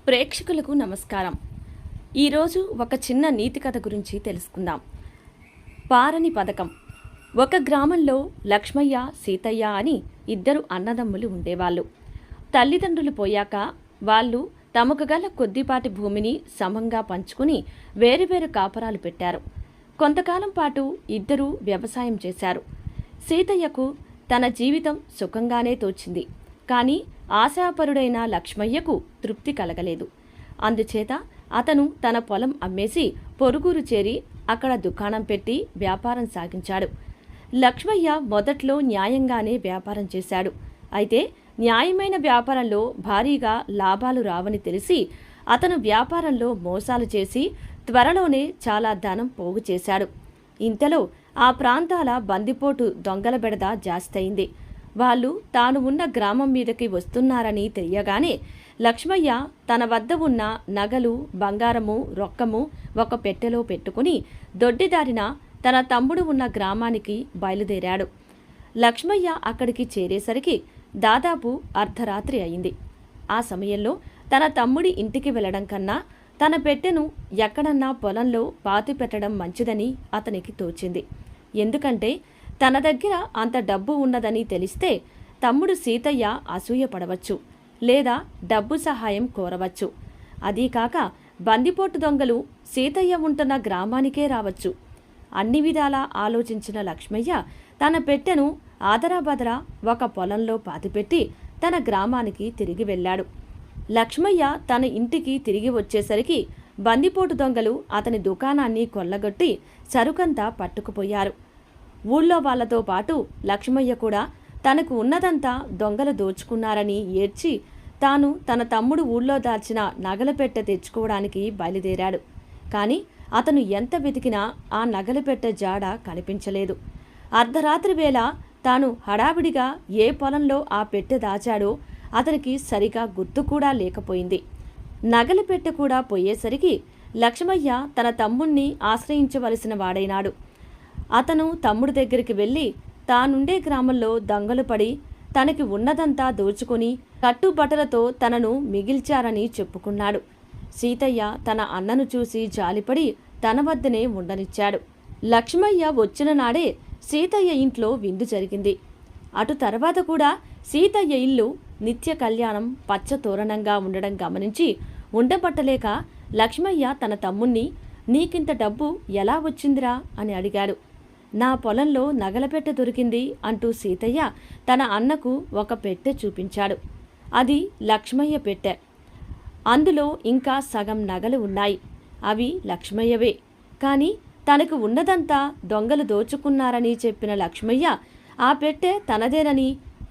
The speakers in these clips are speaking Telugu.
ప్రేక్షకులకు నమస్కారం. ఈరోజు ఒక చిన్న నీతి కథ గురించి తెలుసుకుందాం. పారని పథకం. ఒక గ్రామంలో లక్ష్మయ్య, సీతయ్య అని ఇద్దరు అన్నదమ్ములు ఉండేవాళ్ళు. తల్లిదండ్రులు పోయాక వాళ్ళు తమకు గల కొద్దిపాటి భూమిని సమంగా పంచుకుని వేరువేరు కాపరాలు పెట్టారు. కొంతకాలం పాటు ఇద్దరూ వ్యవసాయం చేశారు. సీతయ్యకు తన జీవితం సుఖంగానే తోచింది. కానీ ఆశాపరుడైన లక్ష్మయ్యకు తృప్తి కలగలేదు. అందుచేత అతను తన పొలం అమ్మేసి పొరుగురు చేరి అక్కడ దుకాణం పెట్టి వ్యాపారం సాగించాడు. లక్ష్మయ్య మొదట్లో న్యాయంగానే వ్యాపారం చేశాడు. అయితే న్యాయమైన వ్యాపారంలో భారీగా లాభాలు రావని తెలిసి అతను వ్యాపారంలో మోసాలు చేసి త్వరలోనే చాలా ధనం పోగు చేశాడు. ఇంతలో ఆ ప్రాంతాల బందిపోటు దొంగల బెడద జాస్తయింది. వాళ్ళు తాను ఉన్న గ్రామం మీదకి వస్తున్నారని తెలియగానే లక్ష్మయ్య తన వద్ద ఉన్న నగలు, బంగారము, రొక్కము ఒక పెట్టెలో పెట్టుకుని దొడ్డిదారిన తన తమ్ముడు ఉన్న గ్రామానికి బయలుదేరాడు. లక్ష్మయ్య అక్కడికి చేరేసరికి దాదాపు అర్ధరాత్రి అయింది. ఆ సమయంలో తన తమ్ముడి ఇంటికి వెళ్లడం కన్నా తన పెట్టెను ఎక్కడన్నా పొలంలో పాతిపెట్టడం మంచిదని అతనికి తోచింది. ఎందుకంటే తన దగ్గర అంత డబ్బు ఉన్నదని తెలిస్తే తమ్ముడు సీతయ్య అసూయపడవచ్చు, లేదా డబ్బు సహాయం కోరవచ్చు. అదీకాక బందిపోటు దొంగలు సీతయ్య ఉంటున్న గ్రామానికే రావచ్చు. అన్ని విధాలా ఆలోచించిన లక్ష్మయ్య తన పెట్టెను ఆదరాబదరా ఒక పొలంలో పాతిపెట్టి తన గ్రామానికి తిరిగి వెళ్ళాడు. లక్ష్మయ్య తన ఇంటికి తిరిగి వచ్చేసరికి బందిపోటు దొంగలు అతని దుకాణాన్ని కొల్లగొట్టి సరుకంతా పట్టుకుపోయారు. ఊళ్ళో వాళ్లతో పాటు లక్ష్మయ్య కూడా తనకు ఉన్నదంతా దొంగలు దోచుకున్నారని ఏడ్చి తాను తన తమ్ముడు ఊళ్ళో దాచిన నగల పెట్టె తెచ్చుకోవడానికి బయలుదేరాడు. కానీ అతను ఎంత వెతికినా ఆ నగల పెట్టె జాడ కనిపించలేదు. అర్ధరాత్రి వేళ తాను హడావిడిగా ఏ పొలంలో ఆ పెట్టె దాచాడో అతనికి సరిగా గుర్తు కూడా లేకపోయింది. నగల పెట్టె కూడా పోయేసరికి లక్ష్మయ్య తన తమ్ముణ్ణి ఆశ్రయించవలసిన వాడైనాడు. అతను తమ్ముడు దగ్గరికి వెళ్ళి తానుండే గ్రామంలో దొంగలు పడి తనకి ఉన్నదంతా దోచుకొని కట్టుబట్టలతో తనను మిగిల్చారని చెప్పుకున్నాడు. సీతయ్య తన అన్నను చూసి జాలిపడి తన వద్దనే ఉండనిచ్చాడు. లక్ష్మయ్య వచ్చిన నాడే సీతయ్య ఇంట్లో విందు జరిగింది. అటు తర్వాత కూడా సీతయ్య ఇల్లు నిత్య కళ్యాణం పచ్చ తోరణంగా ఉండడం గమనించి ఉండబట్టలేక లక్ష్మయ్య తన తమ్ముణ్ణి నీకింత డబ్బు ఎలా వచ్చిందిరా అని అడిగాడు. నా పొలంలో నగల పెట్టె దొరికింది అంటూ సీతయ్య తన అన్నకు ఒక పెట్టె చూపించాడు. అది లక్ష్మయ్య పెట్టె. అందులో ఇంకా సగం నగలు ఉన్నాయి. అవి లక్ష్మయ్యవే. కానీ తనకు ఉన్నదంతా దొంగలు దోచుకున్నారని చెప్పిన లక్ష్మయ్య ఆ పెట్టె తనదేనని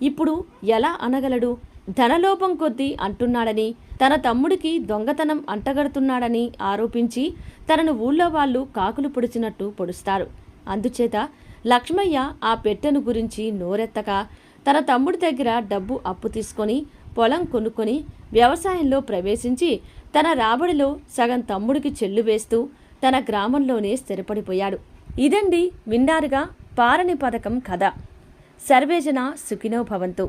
ఇప్పుడు ఎలా అనగలడు? ధనలోపం కొద్దీ అంటున్నాడని, తన తమ్ముడికి దొంగతనం అంటగడుతున్నాడని ఆరోపించి తనను ఊళ్ళో వాళ్ళు కాకులు పొడిచినట్టు పొడుస్తారు. అందుచేత లక్ష్మయ్య ఆ పెట్టెను గురించి నోరెత్తక తన తమ్ముడి దగ్గర డబ్బు అప్పు తీసుకొని పొలం కొనుక్కొని వ్యవసాయంలో ప్రవేశించి తన రాబడిలో సగం తమ్ముడికి చెల్లు వేస్తూ తన గ్రామంలోనే స్థిరపడిపోయాడు. ఇదండి విన్నారుగా పారని పథకం కథ. సర్వేజన సుఖినో భవంతు.